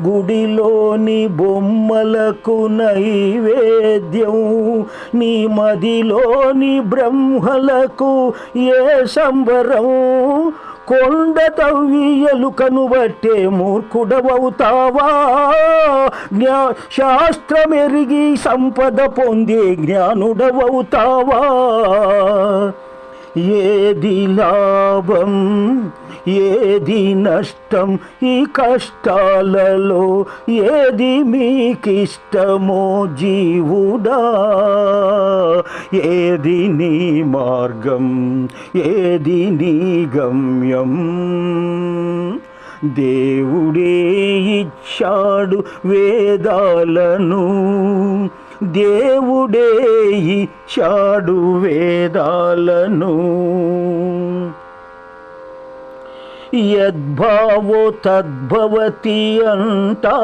గుడిలోని బొమ్మలకు నైవేద్యం, నీ మదిలోని బ్రహ్మలకు ఏ సంబరం. కొండ తవ్వి ఎలుకను బట్టే మూర్ఖుడవవుతావా, శాస్త్రమెరిగి సంపద పొందే జ్ఞానుడవవుతావా. ఏది లాభం ఏది నష్టం ఈ కష్టాలలో, ఏది మీకిష్టమో జీవుడా, ఏది నీ మార్గం ఏది నీ గమ్యం. దేవుడే ఇచ్చాడు వేదాలను, దేవుడే ఇచ్చాడు వేదాలను. యద్భావో తద్భవతి అంటా